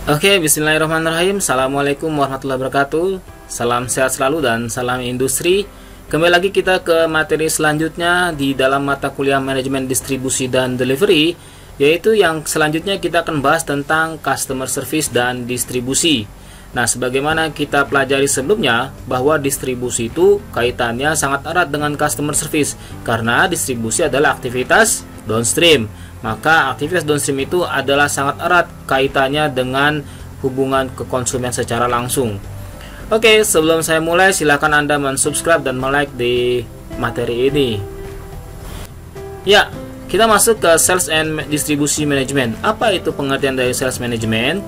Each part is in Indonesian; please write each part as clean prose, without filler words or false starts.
Oke, bismillahirrahmanirrahim. Assalamualaikum warahmatullahi wabarakatuh. Salam sehat selalu dan salam industri. Kembali lagi kita ke materi selanjutnya di dalam mata kuliah manajemen distribusi dan delivery, yaitu yang selanjutnya kita akan bahas tentang customer service dan distribusi. Nah, sebagaimana kita pelajari sebelumnya, bahwa distribusi itu kaitannya sangat erat dengan customer service, karena distribusi adalah aktivitas downstream. Maka aktivitas downstream itu adalah sangat erat kaitannya dengan hubungan ke konsumen secara langsung. Oke, sebelum saya mulai, silakan Anda mensubscribe dan like di materi ini. Ya, kita masuk ke sales and distribution management. Apa itu pengertian dari sales management?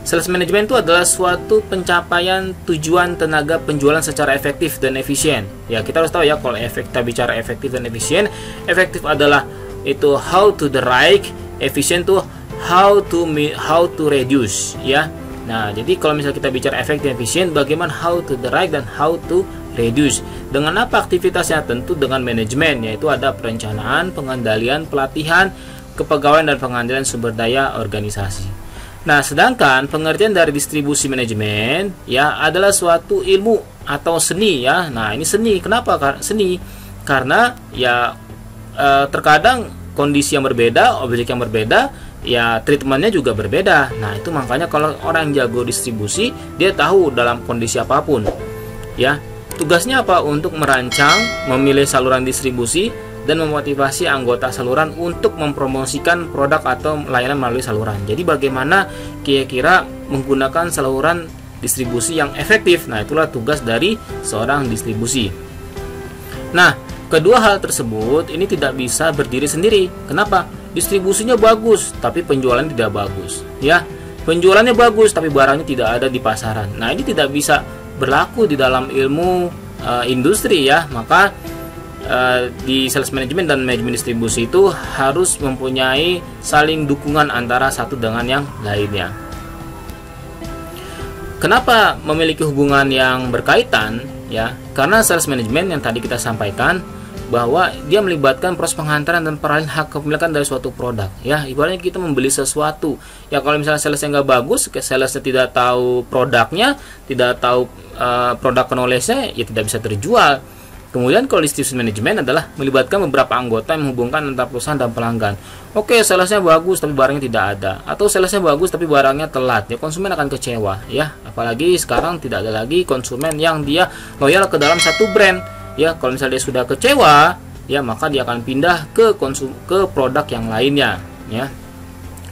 Sales management itu adalah suatu pencapaian tujuan tenaga penjualan secara efektif dan efisien. Ya, kita harus tahu ya, kalau kita bicara efektif dan efisien, efektif adalah itu how to the right, efisien tuh how to reduce, ya. Nah, jadi kalau misalnya kita bicara efektif dan efisien, bagaimana how to the right dan how to reduce. Dengan apa aktivitasnya? Tentu dengan manajemen, yaitu ada perencanaan, pengendalian, pelatihan, kepegawaian dan pengendalian sumber daya organisasi. Nah, sedangkan pengertian dari distribusi manajemen ya adalah suatu ilmu atau seni, ya. Nah, ini seni. Kenapa seni? Karena ya terkadang kondisi yang berbeda, objek yang berbeda, ya treatmentnya juga berbeda. Nah, itu makanya kalau orang yang jago distribusi, dia tahu dalam kondisi apapun, ya. Tugasnya apa? Untuk merancang, memilih saluran distribusi, dan memotivasi anggota saluran untuk mempromosikan produk atau layanan melalui saluran. Jadi bagaimana kira-kira menggunakan saluran distribusi yang efektif. Nah, itulah tugas dari seorang distribusi. Nah, kedua hal tersebut ini tidak bisa berdiri sendiri. Kenapa? Distribusinya bagus, tapi penjualan tidak bagus. Ya, penjualannya bagus, tapi barangnya tidak ada di pasaran. Nah, ini tidak bisa berlaku di dalam ilmu industri, ya. Maka di sales management dan manajemen distribusi itu harus mempunyai saling dukungan antara satu dengan yang lainnya. Kenapa memiliki hubungan yang berkaitan? Ya, karena sales management yang tadi kita sampaikan bahwa dia melibatkan proses penghantaran dan peralihan hak kepemilikan dari suatu produk. Ya, ibaratnya kita membeli sesuatu. Ya, kalau misalnya salesnya nggak bagus, salesnya tidak tahu produknya, tidak tahu produk knowledge-nya, ya tidak bisa terjual. Kemudian kalau distribution management adalah melibatkan beberapa anggota yang menghubungkan antara perusahaan dan pelanggan. Oke, salesnya bagus tapi barangnya tidak ada, atau salesnya bagus tapi barangnya telat, ya konsumen akan kecewa, ya. Apalagi sekarang tidak ada lagi konsumen yang dia loyal ke dalam satu brand. Ya, kalau misalnya dia sudah kecewa, ya maka dia akan pindah ke produk yang lainnya, ya.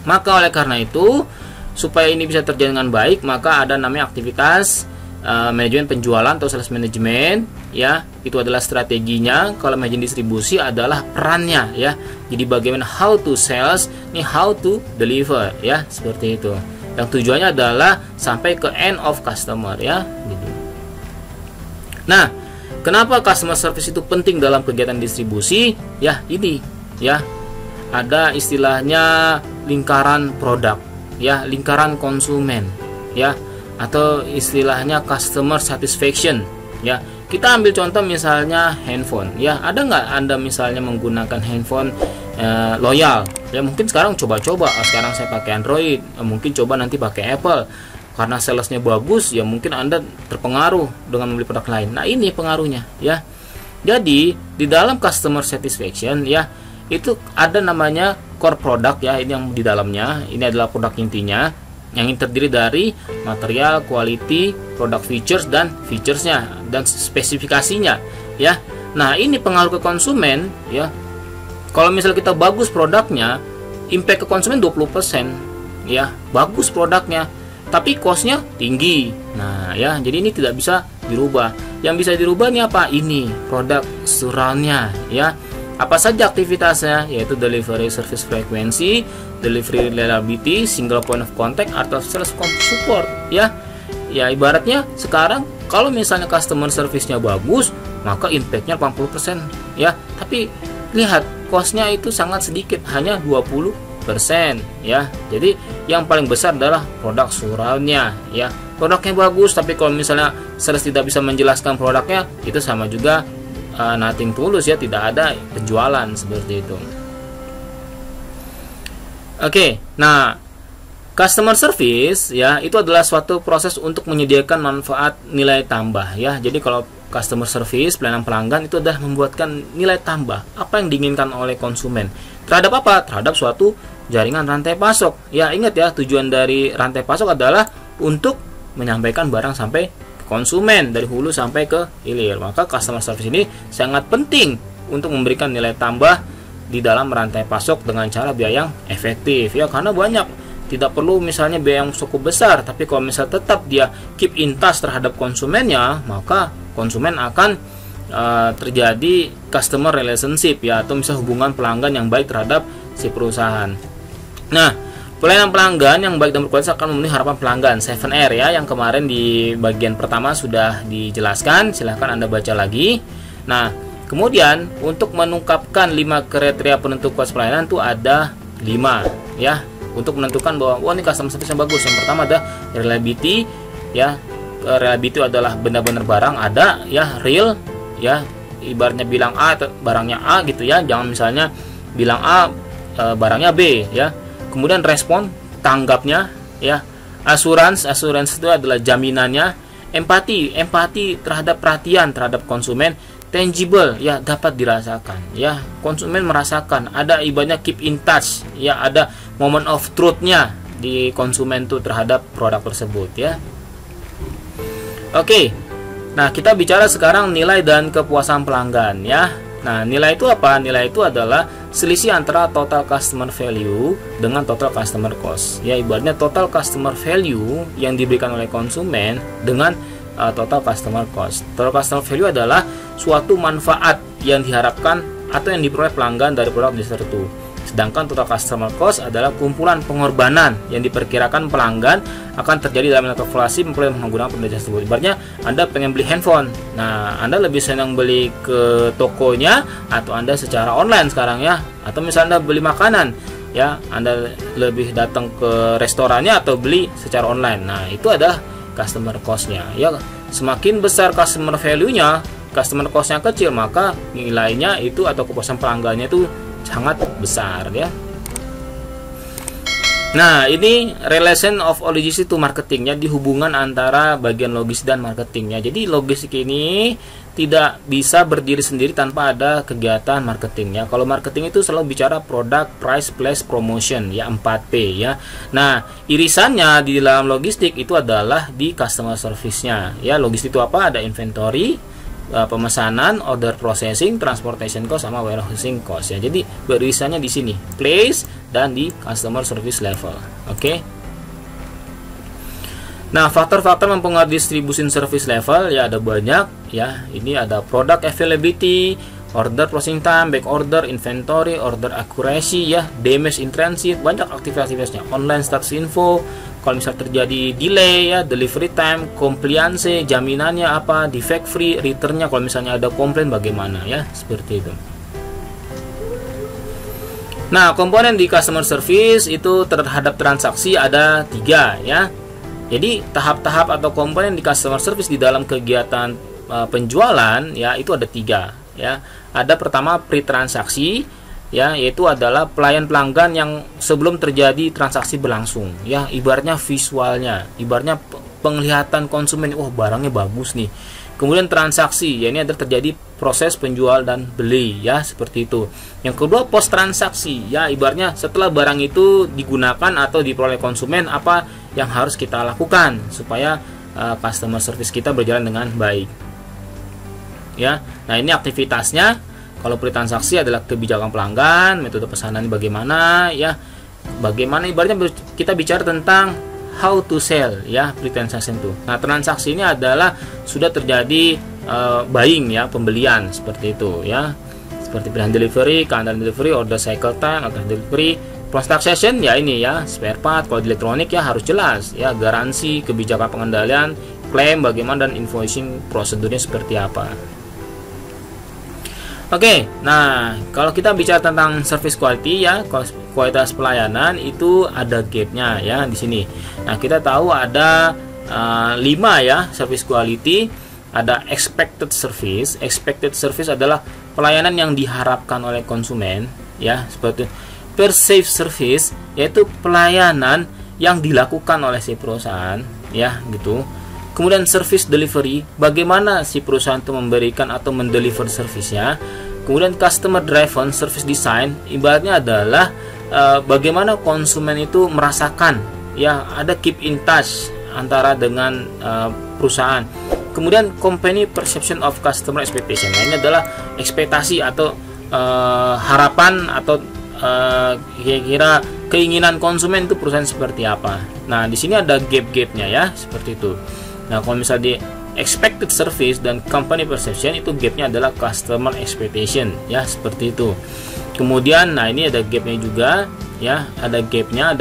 Maka oleh karena itu, supaya ini bisa terjadi dengan baik, maka ada namanya aktivitas manajemen penjualan atau sales management, ya. Itu adalah strateginya. Kalau manajemen distribusi adalah perannya, ya. Jadi bagaimana how to sales, ini how to deliver, ya, seperti itu. Yang tujuannya adalah sampai ke end of customer, ya. Gitu. Nah, kenapa customer service itu penting dalam kegiatan distribusi? Ya, ini, ya. Ada istilahnya lingkaran produk, ya, lingkaran konsumen, ya, atau istilahnya customer satisfaction, ya. Kita ambil contoh misalnya handphone, ya. Ada nggak Anda misalnya menggunakan handphone loyal? Ya, mungkin sekarang coba-coba, sekarang saya pakai Android, mungkin coba nanti pakai Apple. Karena salesnya bagus, ya mungkin Anda terpengaruh dengan membeli produk lain. Nah, ini pengaruhnya, ya. Jadi di dalam customer satisfaction, ya, itu ada namanya core product, ya. Ini yang di dalamnya, ini adalah produk intinya yang terdiri dari material, quality, product features dan featuresnya dan spesifikasinya, ya. Nah, ini pengaruh ke konsumen, ya. Kalau misalnya kita bagus produknya, impact ke konsumen 20%, ya. Bagus produknya, tapi cost-nya tinggi. Nah, ya, jadi ini tidak bisa dirubah. Yang bisa dirubah ini apa? Ini produk surround-nya, ya. Apa saja aktivitasnya? Yaitu delivery service frequency, delivery reliability, single point of contact, atau sales support, ya. Ya, ibaratnya sekarang kalau misalnya customer service-nya bagus, maka impact-nya 80%, ya. Tapi lihat, cost-nya itu sangat sedikit, hanya 20%, ya. Jadi yang paling besar adalah produk surround-nya, ya. Produknya bagus, tapi kalau misalnya sales tidak bisa menjelaskan produknya, itu sama juga nothing tulus, ya, tidak ada penjualan seperti itu. Oke, nah Customer service ya itu adalah suatu proses untuk menyediakan manfaat nilai tambah ya. Jadi kalau customer service, pelayanan pelanggan itu adalah membuatkan nilai tambah apa yang diinginkan oleh konsumen. Terhadap apa? Terhadap suatu jaringan rantai pasok. Ya, ingat ya, tujuan dari rantai pasok adalah untuk menyampaikan barang sampai ke konsumen dari hulu sampai ke hilir. Maka customer service ini sangat penting untuk memberikan nilai tambah di dalam rantai pasok dengan cara biaya yang efektif ya, karena banyak tidak perlu misalnya biaya yang cukup besar, tapi kalau misalnya tetap dia keep in touch terhadap konsumennya, maka konsumen akan terjadi customer relationship ya, atau misalnya hubungan pelanggan yang baik terhadap si perusahaan. Nah, pelayanan pelanggan yang baik dan berkualitas akan memenuhi harapan pelanggan, 7R ya, yang kemarin di bagian pertama sudah dijelaskan, silahkan Anda baca lagi. Nah, kemudian untuk menungkapkan 5 kriteria penentu kualitas pelayanan itu ada 5 ya, untuk menentukan bahwa wah ini customer service yang bagus. Yang pertama ada reliability ya, reliability adalah benar-benar barang ada ya, real ya, ibaratnya bilang A barangnya A gitu ya, jangan misalnya bilang A barangnya B ya. Kemudian respon tanggapnya ya, assurance itu adalah jaminannya, empati terhadap perhatian terhadap konsumen, tangible ya, dapat dirasakan ya, konsumen merasakan, ada ibaratnya keep in touch ya, ada moment of truth-nya di konsumen tuh terhadap produk tersebut ya. Oke. Nah, kita bicara sekarang nilai dan kepuasan pelanggan ya. Nah, nilai itu apa? Nilai itu adalah selisih antara total customer value dengan total customer cost. Ya, ibaratnya total customer value yang diberikan oleh konsumen dengan total customer cost. Total customer value adalah suatu manfaat yang diharapkan atau yang diperoleh pelanggan dari produk tertentu. Sedangkan total customer cost adalah kumpulan pengorbanan yang diperkirakan pelanggan akan terjadi dalam kalkulasi menggunakan produk tersebut. Ibaratnya Anda pengen beli handphone, nah Anda lebih senang beli ke tokonya atau Anda secara online sekarang ya, atau misalnya Anda beli makanan ya, Anda lebih datang ke restorannya atau beli secara online. Nah, itu adalah customer cost-nya ya. Semakin besar customer value-nya, customer cost-nya kecil, maka nilainya itu atau kepuasan pelanggannya itu sangat besar ya. Nah, ini relation of logistik to marketingnya, di hubungan antara bagian logistik dan marketingnya. Jadi logistik ini tidak bisa berdiri sendiri tanpa ada kegiatan marketingnya. Kalau marketing itu selalu bicara produk, price, place, promotion ya, 4P ya. Nah, irisannya di dalam logistik itu adalah di customer service-nya ya. Logistik itu apa? Ada inventory, pemesanan, order processing, transportation cost, sama warehousing cost ya. Jadi beririsannya di sini, place dan di customer service level. Oke. Nah, faktor-faktor mempengaruhi distribusi service level ya ada banyak ya. Ini ada product availability, order processing time, back order, inventory, order accuracy ya, damage in transit, banyak aktivitas-aktivitasnya. Online status info, kalau misal terjadi delay ya, delivery time, compliance, jaminannya apa, defect free, returnnya kalau misalnya ada komplain bagaimana ya, seperti itu. Nah, komponen di customer service itu terhadap transaksi ada 3 ya. Jadi tahap-tahap atau komponen di customer service di dalam kegiatan penjualan ya itu ada 3 ya. Ada pertama pre-transaksi ya, yaitu adalah pelayan pelanggan yang sebelum terjadi transaksi berlangsung ya, ibaratnya visualnya, ibaratnya penglihatan konsumen, oh barangnya bagus nih. Kemudian transaksi ya, ini ada terjadi proses penjual dan beli ya, seperti itu. Yang kedua post transaksi ya, ibaratnya setelah barang itu digunakan atau diperoleh konsumen, apa yang harus kita lakukan supaya customer service kita berjalan dengan baik ya. Nah, ini aktivitasnya. Kalau pre-transaksi adalah kebijakan pelanggan, metode pesanan bagaimana ya, bagaimana ibaratnya kita bicara tentang how to sell ya, pre-transaction itu. Nah, transaksi ini adalah sudah terjadi buying ya, pembelian seperti itu ya, seperti pilihan delivery, keandalan delivery, order cycle time, order delivery, post transaction ya ini ya, spare part. Kalau di elektronik ya harus jelas ya, garansi, kebijakan pengendalian, klaim bagaimana, dan invoicing prosedurnya seperti apa. Oke, nah kalau kita bicara tentang service quality ya, kualitas pelayanan itu ada gapnya ya di sini. Nah, kita tahu ada 5 ya service quality. Ada expected service. Expected service adalah pelayanan yang diharapkan oleh konsumen ya, seperti perceived service, yaitu pelayanan yang dilakukan oleh si perusahaan, ya gitu. Kemudian service delivery, bagaimana si perusahaan itu memberikan atau mendeliver servisnya. Kemudian customer driven service design, ibaratnya adalah bagaimana konsumen itu merasakan, ya, ada keep in touch antara dengan perusahaan. Kemudian company perception of customer expectation, ini adalah ekspektasi atau harapan atau kira-kira keinginan konsumen itu perusahaan seperti apa. Nah, di sini ada gap-gapnya, ya, seperti itu. Nah, kalau misalnya di expected service dan company perception, itu gapnya adalah customer expectation, ya, seperti itu. Kemudian, nah ini ada gapnya juga, ya, ada gapnya,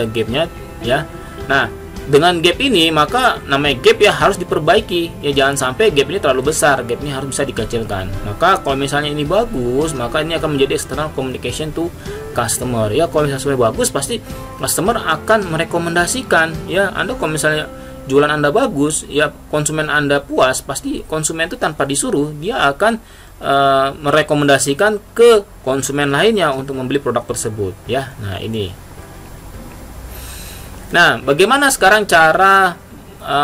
ya. Nah, dengan gap ini maka namanya gap, ya, harus diperbaiki, ya, jangan sampai gap ini terlalu besar, gap ini harus bisa dikecilkan. Maka kalau misalnya ini bagus, maka ini akan menjadi external communication to customer, ya. Kalau misalnya sudah bagus, pasti customer akan merekomendasikan, ya. Anda kalau misalnya jualan Anda bagus, ya, konsumen Anda puas, pasti konsumen itu tanpa disuruh dia akan merekomendasikan ke konsumen lainnya untuk membeli produk tersebut, ya. Nah, ini. Nah, bagaimana sekarang cara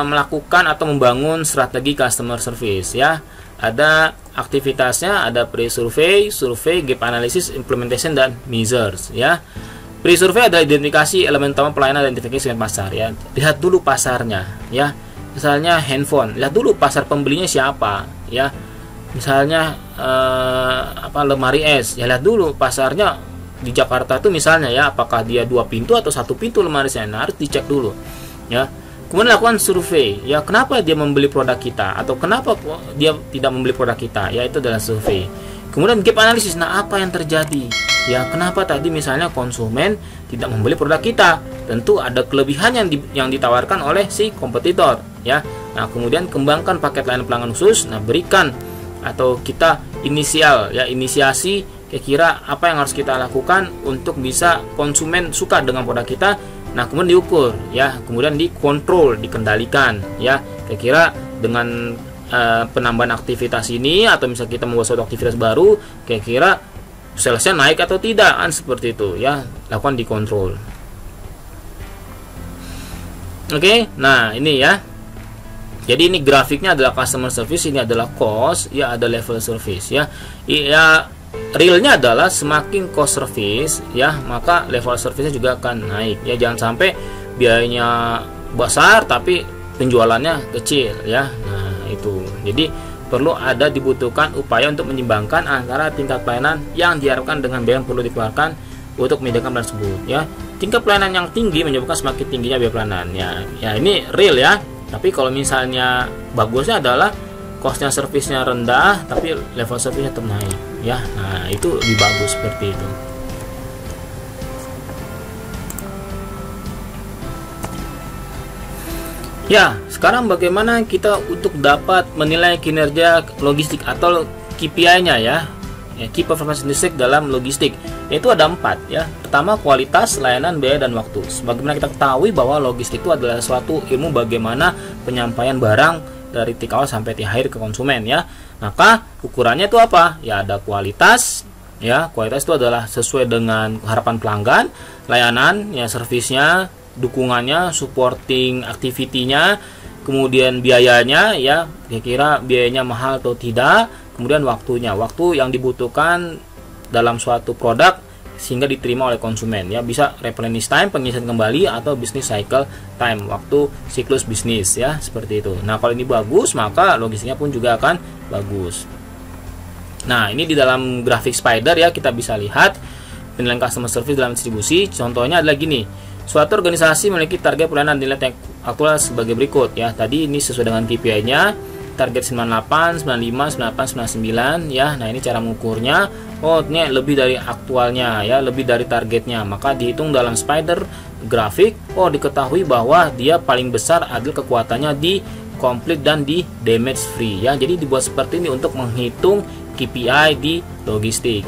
melakukan atau membangun strategi customer service, ya? Ada aktivitasnya, ada pre-survey, survey, gap analysis, implementation, dan measures, ya. Pre-survey adalah identifikasi elemen utama pelayanan dan identifikasi segmen pasar, ya. Lihat dulu pasarnya, ya. Misalnya handphone, lihat dulu pasar pembelinya siapa, ya. Misalnya lemari es, ya, lihat dulu pasarnya di Jakarta tuh misalnya, ya, apakah dia 2 pintu atau 1 pintu lemari saya, nah, harus dicek dulu, ya. Kemudian lakukan survei, ya, kenapa dia membeli produk kita atau kenapa dia tidak membeli produk kita, ya, itu adalah survei. Kemudian gap analisis, nah, apa yang terjadi, ya, kenapa tadi misalnya konsumen tidak membeli produk kita, tentu ada kelebihan yang ditawarkan oleh si kompetitor, ya. Nah, kemudian kembangkan paket layanan pelanggan khusus, nah, berikan atau kita inisiasi kira-kira apa yang harus kita lakukan untuk bisa konsumen suka dengan produk kita. Nah, kemudian diukur, ya, kemudian dikontrol, dikendalikan, ya, kira-kira dengan penambahan aktivitas ini atau misalnya kita membuat suatu aktivitas baru, kira-kira salesnya naik atau tidak, kan seperti itu, ya, lakukan dikontrol. Oke, nah ini, ya. Jadi ini grafiknya adalah customer service, ini adalah cost, ya, ada level service, ya. Ya, realnya adalah semakin cost service, ya, maka level service-nya juga akan naik, ya. Jangan sampai biayanya besar tapi penjualannya kecil, ya. Nah, itu. Jadi perlu dibutuhkan upaya untuk menyimbangkan antara tingkat pelayanan yang diharapkan dengan biaya yang perlu dikeluarkan untuk menyediakan pelayanan tersebut, ya. Tingkat pelayanan yang tinggi menyebabkan semakin tingginya biaya pelayanan, ya. Ya, ini real, ya. Tapi kalau misalnya bagusnya adalah costnya servisnya rendah tapi level servisnya tetap naik, ya. Nah, itu lebih bagus seperti itu. Ya, sekarang bagaimana kita untuk dapat menilai kinerja logistik atau KPI-nya, ya. Key Performance Index dalam logistik. Itu ada 4, ya. Pertama, kualitas, layanan, biaya, dan waktu. Sebagaimana kita ketahui bahwa logistik itu adalah suatu ilmu bagaimana penyampaian barang dari titik awal sampai titik akhir ke konsumen, ya. Maka ukurannya itu apa? Ya, ada kualitas, ya. Kualitas itu adalah sesuai dengan harapan pelanggan. Layanan, ya, servisnya, dukungannya, supporting activity-nya, kemudian biayanya, ya, kira-kira biayanya mahal atau tidak. Kemudian waktunya, waktu yang dibutuhkan dalam suatu produk sehingga diterima oleh konsumen, ya, bisa replenish time, pengisian kembali, atau business cycle time, waktu siklus bisnis, ya, seperti itu. Nah, kalau ini bagus, maka logistiknya pun juga akan bagus. Nah, ini di dalam grafik spider, ya, kita bisa lihat penilaian customer service dalam distribusi. Contohnya adalah gini, suatu organisasi memiliki target pelayanan nilai aktual sebagai berikut, ya. Tadi ini sesuai dengan KPI-nya, target 98, 95, 98, 99, ya. Nah, ini cara mengukurnya. Oh, ini lebih dari aktualnya, ya, lebih dari targetnya. Maka dihitung dalam spider grafik. Oh, diketahui bahwa dia paling besar adalah kekuatannya di complete dan di damage free, ya. Jadi dibuat seperti ini untuk menghitung KPI di logistik.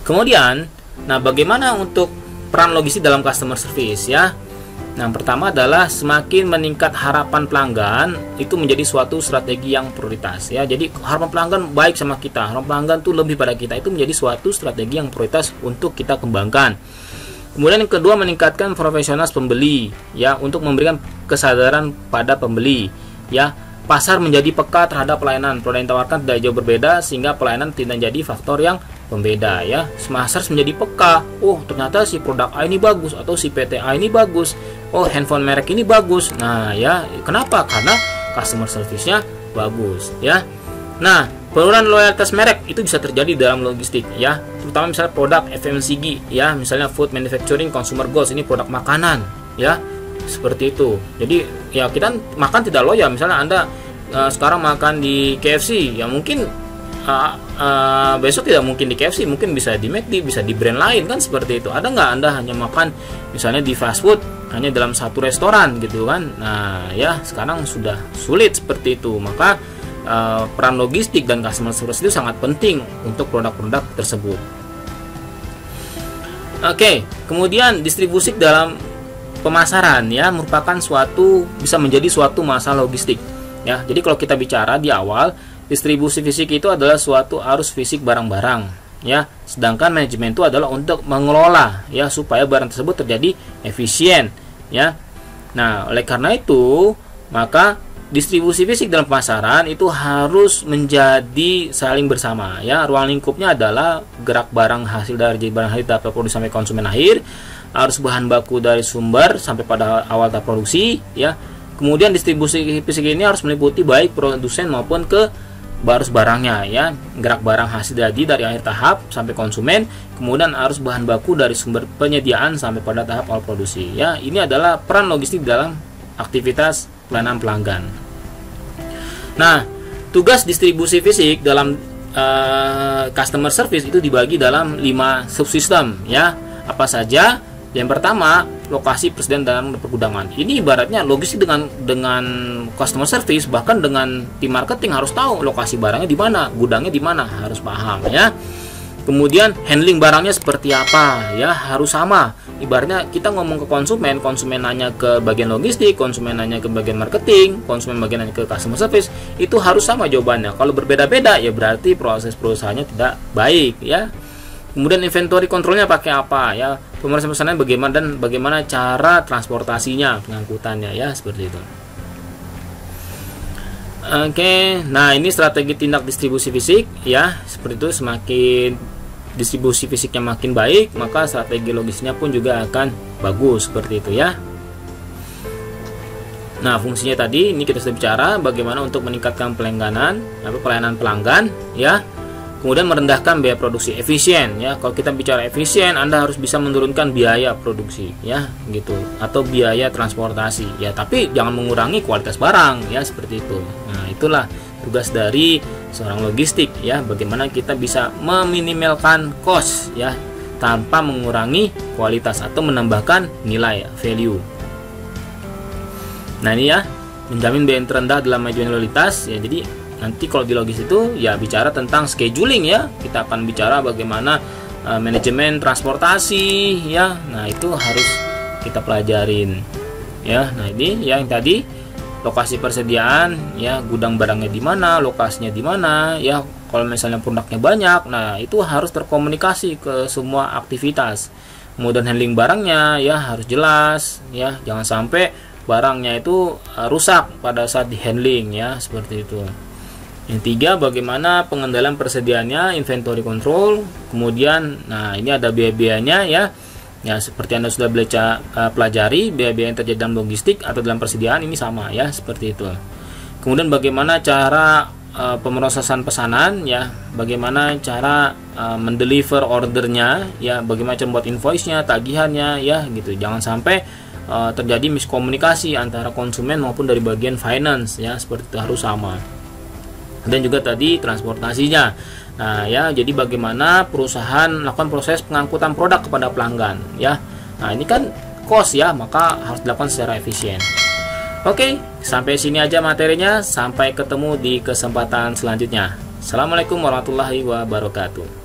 Kemudian, nah, bagaimana untuk peran logistik dalam customer service, ya? Nah, pertama adalah semakin meningkat harapan pelanggan itu menjadi suatu strategi yang prioritas, ya. Jadi harapan pelanggan baik sama kita, harapan pelanggan tuh lebih pada kita, itu menjadi suatu strategi yang prioritas untuk kita kembangkan. Kemudian yang kedua, meningkatkan profesionalitas pembeli ya, untuk memberikan kesadaran pada pembeli ya. Pasar menjadi peka terhadap pelayanan produk yang ditawarkan tidak jauh berbeda, sehingga pelayanan tidak jadi faktor yang pembeda ya. Pasar menjadi peka, oh ternyata si produk A ini bagus, atau si PT A ini bagus, oh handphone merek ini bagus. Nah ya, kenapa? Karena customer service-nya bagus ya. Nah, penurunan loyalitas merek itu bisa terjadi dalam logistik ya, terutama misalnya produk FMCG ya, misalnya food manufacturing consumer goods, ini produk makanan ya, seperti itu. Jadi ya kita makan tidak loyal. Misalnya Anda sekarang makan di KFC, ya mungkin besok tidak mungkin di KFC, mungkin bisa di McD, bisa di brand lain kan, seperti itu. Ada nggak Anda hanya makan misalnya di fast food hanya dalam satu restoran gitu kan? Nah ya, sekarang sudah sulit seperti itu. Maka peran logistik dan customer service itu sangat penting untuk produk-produk tersebut. Oke, kemudian distribusi dalam pemasaran ya, merupakan bisa menjadi suatu masalah logistik ya. Jadi kalau kita bicara di awal, distribusi fisik itu adalah suatu arus fisik barang-barang ya, sedangkan manajemen itu adalah untuk mengelola ya, supaya barang tersebut terjadi efisien ya. Nah, oleh karena itu maka distribusi fisik dalam pemasaran itu harus menjadi saling bersama ya. Ruang lingkupnya adalah gerak barang hasil dari barang hasil tahap produksi sampai konsumen akhir, harus bahan baku dari sumber sampai pada awal tahap produksi ya. Kemudian distribusi fisik ini harus meliputi baik produsen maupun ke barangnya ya, gerak barang hasil dari akhir tahap sampai konsumen, kemudian harus bahan baku dari sumber penyediaan sampai pada tahap awal produksi ya. Ini adalah peran logistik dalam aktivitas pelayanan pelanggan. Nah, tugas distribusi fisik dalam customer service itu dibagi dalam 5 subsistem ya. Apa saja? Yang pertama, lokasi persediaan dalam pergudangan. Ini ibaratnya logistik dengan customer service, bahkan dengan tim marketing harus tahu lokasi barangnya di mana, gudangnya di mana, harus paham ya. Kemudian handling barangnya seperti apa ya, harus sama. Ibaratnya kita ngomong ke konsumen nanya ke bagian logistik, konsumen nanya ke bagian marketing, konsumen bagian nanya ke customer service, itu harus sama jawabannya. Kalau berbeda-beda ya berarti proses perusahaannya tidak baik ya. Kemudian inventory kontrolnya pakai apa ya, pemeriksaan pesanan bagaimana, dan bagaimana cara transportasinya, pengangkutannya ya, seperti itu. Oke, nah ini strategi tindak distribusi fisik ya, seperti itu. Semakin distribusi fisiknya makin baik, maka strategi logisnya pun juga akan bagus, seperti itu ya. Nah, fungsinya tadi ini kita sudah bicara bagaimana untuk meningkatkan pelayanan pelanggan ya. Kemudian merendahkan biaya produksi, efisien ya. Kalau kita bicara efisien, Anda harus bisa menurunkan biaya produksi ya, gitu, atau biaya transportasi ya, tapi jangan mengurangi kualitas barang ya, seperti itu. Nah, itulah tugas dari seorang logistik ya, bagaimana kita bisa meminimalkan cost ya, tanpa mengurangi kualitas atau menambahkan nilai value. Nah, ini ya, menjamin biaya yang terendah dalam manajemen loyalitas ya. Jadi nanti kalau di logis itu ya bicara tentang scheduling ya, kita akan bicara bagaimana manajemen transportasi ya. Nah, itu harus kita pelajarin ya. Nah, ini yang tadi lokasi persediaan ya, gudang barangnya di mana, lokasinya di mana ya. Kalau misalnya produknya banyak, nah itu harus terkomunikasi ke semua aktivitas. Kemudian handling barangnya ya harus jelas ya, jangan sampai barangnya itu rusak pada saat di handling ya, seperti itu. Yang tiga, bagaimana pengendalian persediaannya, inventory control. Kemudian, nah ini ada biaya-biayanya ya. Ya, seperti Anda sudah pelajari, biaya-biaya yang terjadi dalam logistik atau dalam persediaan ini sama ya, seperti itu. Kemudian bagaimana cara pemrosesan pesanan ya, bagaimana cara mendeliver ordernya ya, bagaimana cara membuat invoice-nya, tagihannya ya, gitu. Jangan sampai terjadi miskomunikasi antara konsumen maupun dari bagian finance ya, seperti itu, harus sama. Dan juga tadi transportasinya. Nah ya, jadi bagaimana perusahaan melakukan proses pengangkutan produk kepada pelanggan ya. Nah, ini kan cost ya, maka harus dilakukan secara efisien. Oke, sampai sini aja materinya. Sampai ketemu di kesempatan selanjutnya. Assalamualaikum warahmatullahi wabarakatuh.